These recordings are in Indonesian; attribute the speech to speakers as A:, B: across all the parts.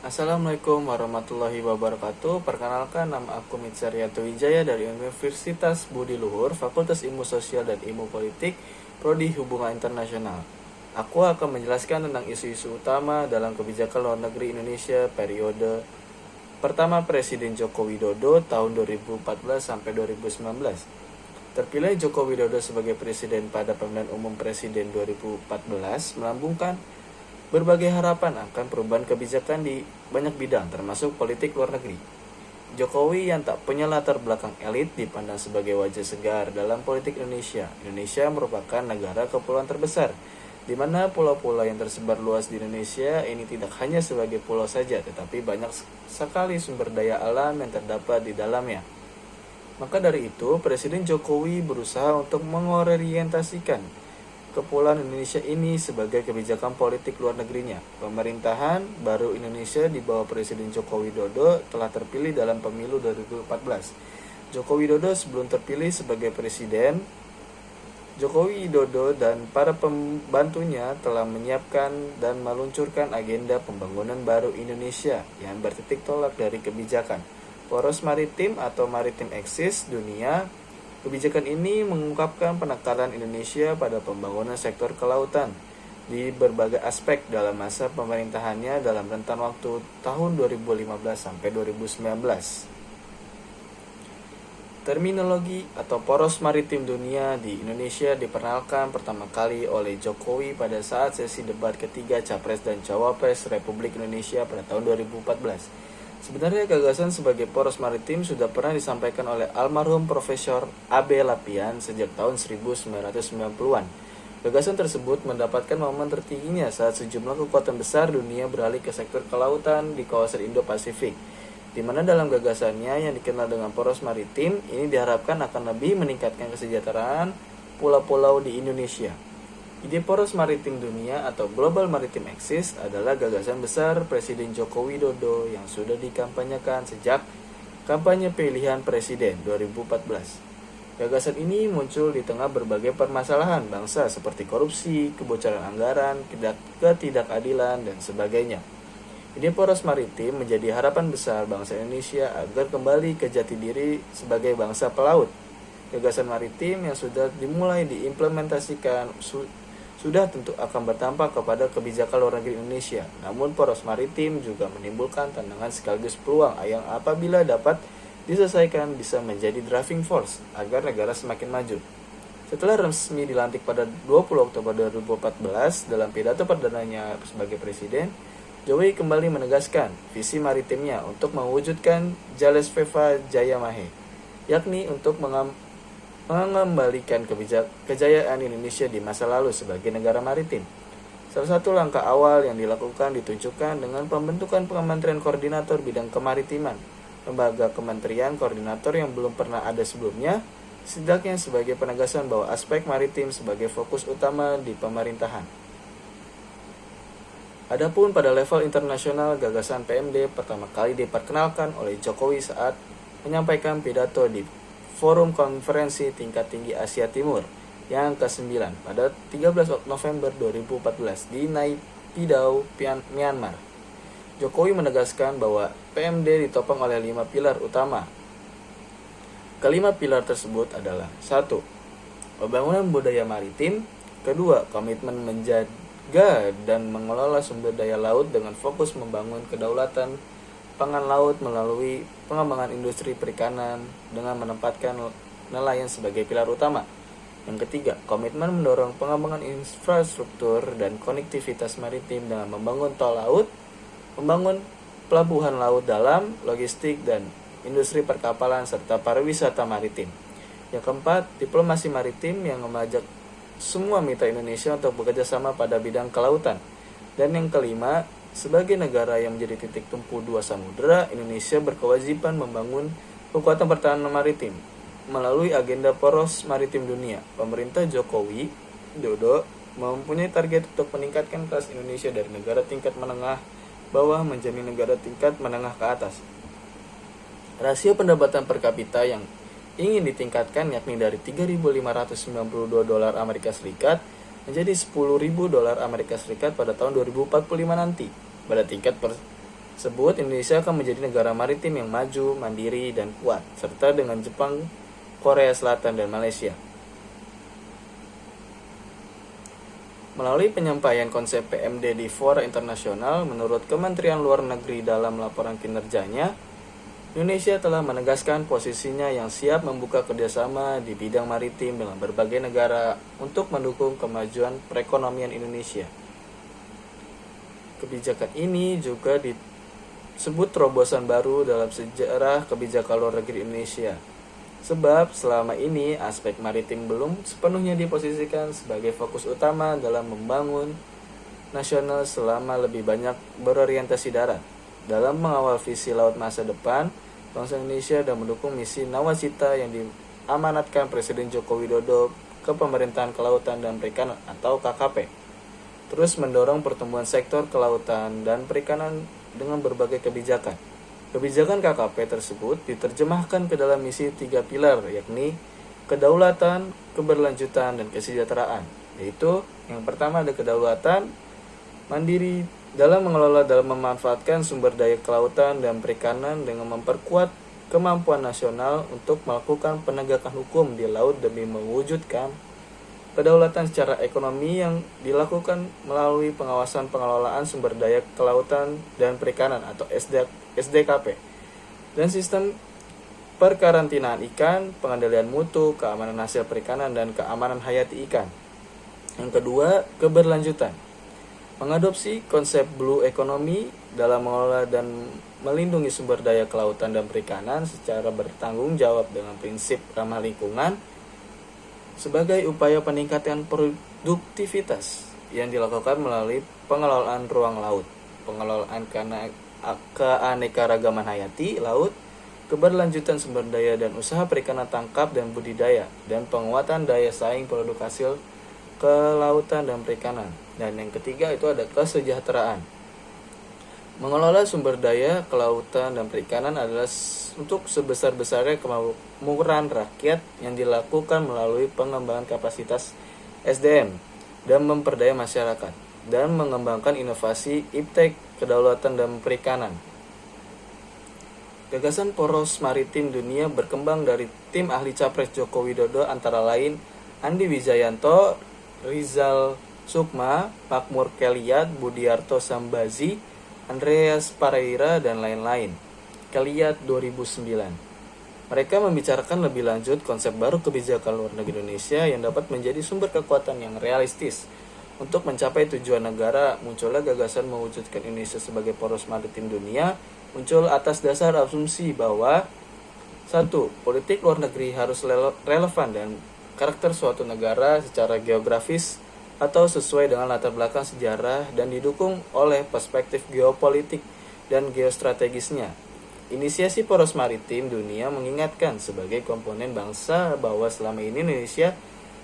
A: Assalamualaikum warahmatullahi wabarakatuh. Perkenalkan, nama aku Mitsarianto Wijaya dari Universitas Budi Luhur, Fakultas Ilmu Sosial dan Ilmu Politik, Prodi Hubungan Internasional. Aku akan menjelaskan tentang isu-isu utama dalam kebijakan luar negeri Indonesia periode pertama Presiden Joko Widodo tahun 2014 sampai 2019. Terpilih Joko Widodo sebagai presiden pada pemilihan umum presiden 2014 melambungkan berbagai harapan akan perubahan kebijakan di banyak bidang termasuk politik luar negeri. Jokowi yang tak punya latar belakang elit dipandang sebagai wajah segar dalam politik Indonesia. Indonesia merupakan negara kepulauan terbesar, di mana pulau-pulau yang tersebar luas di Indonesia ini tidak hanya sebagai pulau saja, tetapi banyak sekali sumber daya alam yang terdapat di dalamnya. Maka dari itu, Presiden Jokowi berusaha untuk mengorientasikan kepulauan Indonesia ini sebagai kebijakan politik luar negerinya. Pemerintahan baru Indonesia di bawah Presiden Joko Widodo telah terpilih dalam pemilu 2014. Joko Widodo sebelum terpilih sebagai presiden, Joko Widodo dan para pembantunya telah menyiapkan dan meluncurkan agenda pembangunan baru Indonesia yang bertitik tolak dari kebijakan poros maritim atau Maritime Axis dunia. Kebijakan ini mengungkapkan penekanan Indonesia pada pembangunan sektor kelautan di berbagai aspek dalam masa pemerintahannya dalam rentan waktu tahun 2015 sampai 2019. Terminologi atau poros maritim dunia di Indonesia diperkenalkan pertama kali oleh Jokowi pada saat sesi debat ketiga Capres dan Cawapres Republik Indonesia pada tahun 2014. Sebenarnya gagasan sebagai poros maritim sudah pernah disampaikan oleh almarhum Profesor A.B. Lapian sejak tahun 1990-an. Gagasan tersebut mendapatkan momen tertingginya saat sejumlah kekuatan besar dunia beralih ke sektor kelautan di kawasan Indo-Pasifik, di mana dalam gagasannya yang dikenal dengan poros maritim ini diharapkan akan lebih meningkatkan kesejahteraan pulau-pulau di Indonesia. Ide poros maritim dunia atau Global Maritime Axis adalah gagasan besar Presiden Joko Widodo yang sudah dikampanyekan sejak kampanye pilihan presiden 2014. Gagasan ini muncul di tengah berbagai permasalahan bangsa seperti korupsi, kebocoran anggaran, ketidakadilan, dan sebagainya. Ide poros maritim menjadi harapan besar bangsa Indonesia agar kembali ke jati diri sebagai bangsa pelaut. Gagasan maritim yang sudah dimulai diimplementasikan sudah tentu akan berdampak kepada kebijakan luar negeri Indonesia. Namun poros maritim juga menimbulkan tantangan sekaligus peluang yang apabila dapat diselesaikan bisa menjadi driving force agar negara semakin maju. Setelah resmi dilantik pada 20 Oktober 2014 dalam pidato perdananya sebagai presiden, Jokowi kembali menegaskan visi maritimnya untuk mewujudkan Jales Veva Jaya Mahe, yakni untuk mengembalikan kejayaan Indonesia di masa lalu sebagai negara maritim. Salah satu langkah awal yang dilakukan ditunjukkan dengan pembentukan Kementerian Koordinator Bidang Kemaritiman, lembaga kementerian koordinator yang belum pernah ada sebelumnya, setidaknya sebagai penegasan bahwa aspek maritim sebagai fokus utama di pemerintahan. Adapun pada level internasional, gagasan PMD pertama kali diperkenalkan oleh Jokowi saat menyampaikan pidato di Forum Konferensi Tingkat Tinggi Asia Timur yang ke-9 pada 13 November 2014 di Naypyidaw, Myanmar. Jokowi menegaskan bahwa PMD ditopang oleh 5 pilar utama. Kelima pilar tersebut adalah 1. Pembangunan budaya maritim. 2. Komitmen menjaga dan mengelola sumber daya laut dengan fokus membangun kedaulatan pangan laut melalui pengembangan industri perikanan dengan menempatkan nelayan sebagai pilar utama. Yang ketiga, komitmen mendorong pengembangan infrastruktur dan konektivitas maritim dengan membangun tol laut, membangun pelabuhan laut dalam, logistik, dan industri perkapalan serta pariwisata maritim. Yang keempat, diplomasi maritim yang mengajak semua mitra Indonesia untuk bekerja sama pada bidang kelautan. Dan yang kelima, sebagai negara yang menjadi titik tumpu dua samudera, Indonesia berkewajiban membangun kekuatan pertahanan maritim melalui agenda poros maritim dunia. Pemerintah Jokowi Widodo mempunyai target untuk meningkatkan kelas Indonesia dari negara tingkat menengah bawah menjadi negara tingkat menengah ke atas. Rasio pendapatan per kapita yang ingin ditingkatkan yakni dari 3.592 dolar Amerika Serikat menjadi 10.000 dolar Amerika Serikat pada tahun 2045 nanti pada tingkat sebut, Indonesia akan menjadi negara maritim yang maju, mandiri, dan kuat, serta dengan Jepang, Korea Selatan, dan Malaysia. Melalui penyampaian konsep PMD di fora internasional, menurut Kementerian Luar Negeri dalam laporan kinerjanya, Indonesia telah menegaskan posisinya yang siap membuka kerjasama di bidang maritim dengan berbagai negara untuk mendukung kemajuan perekonomian Indonesia. Kebijakan ini juga disebut terobosan baru dalam sejarah kebijakan luar negeri Indonesia. Sebab selama ini aspek maritim belum sepenuhnya diposisikan sebagai fokus utama dalam membangun nasional selama lebih banyak berorientasi darat. Dalam mengawal visi laut masa depan, bangsa Indonesia dan mendukung misi Nawacita yang diamanatkan Presiden Joko Widodo ke Pemerintahan Kelautan dan Perikanan atau KKP. Terus mendorong pertumbuhan sektor kelautan dan perikanan dengan berbagai kebijakan. Kebijakan KKP tersebut diterjemahkan ke dalam misi 3 pilar, yakni kedaulatan, keberlanjutan, dan kesejahteraan. Yaitu yang pertama ada kedaulatan, mandiri dalam mengelola dan memanfaatkan sumber daya kelautan dan perikanan dengan memperkuat kemampuan nasional untuk melakukan penegakan hukum di laut demi mewujudkan kedaulatan secara ekonomi yang dilakukan melalui pengawasan pengelolaan sumber daya kelautan dan perikanan atau SDKP, dan sistem perkarantinaan ikan, pengendalian mutu, keamanan hasil perikanan, dan keamanan hayati ikan. Yang kedua, keberlanjutan. Mengadopsi konsep blue economy dalam mengelola dan melindungi sumber daya kelautan dan perikanan secara bertanggung jawab dengan prinsip ramah lingkungan sebagai upaya peningkatan produktivitas yang dilakukan melalui pengelolaan ruang laut, pengelolaan keanekaragaman hayati laut, keberlanjutan sumber daya dan usaha perikanan tangkap dan budidaya, dan penguatan daya saing produk hasil kelautan dan perikanan. Dan yang ketiga itu ada kesejahteraan. Mengelola sumber daya kelautan dan perikanan adalah untuk sebesar-besarnya kemakmuran rakyat yang dilakukan melalui pengembangan kapasitas SDM dan memperdaya masyarakat, dan mengembangkan inovasi iptek, kedaulatan, dan perikanan. Gagasan poros maritim dunia berkembang dari tim ahli Capres Joko Widodo antara lain Andi Wijayanto, Rizal Sukma, Makmur Keliat, Budiarto Sambazi, Andreas Pareira, dan lain-lain. Keliat 2009. Mereka membicarakan lebih lanjut konsep baru kebijakan luar negeri Indonesia yang dapat menjadi sumber kekuatan yang realistis untuk mencapai tujuan negara. Munculnya gagasan mewujudkan Indonesia sebagai poros maritim dunia muncul atas dasar asumsi bahwa 1. Politik luar negeri harus relevan dan karakter suatu negara secara geografis atau sesuai dengan latar belakang sejarah dan didukung oleh perspektif geopolitik dan geostrategisnya. Inisiasi poros maritim dunia mengingatkan sebagai komponen bangsa bahwa selama ini Indonesia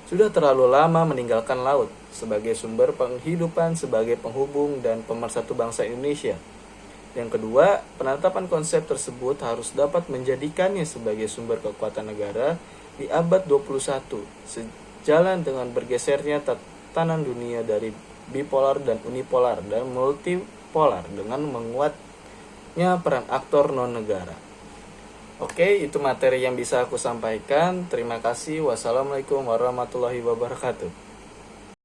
A: sudah terlalu lama meninggalkan laut sebagai sumber penghidupan, sebagai penghubung dan pemersatu bangsa Indonesia. Yang kedua, penetapan konsep tersebut harus dapat menjadikannya sebagai sumber kekuatan negara di abad 21, sejalan dengan bergesernya tatanan dunia dari bipolar dan unipolar dan multipolar dengan menguatnya peran aktor non-negara. Oke, itu materi yang bisa aku sampaikan. Terima kasih. Wassalamualaikum warahmatullahi wabarakatuh.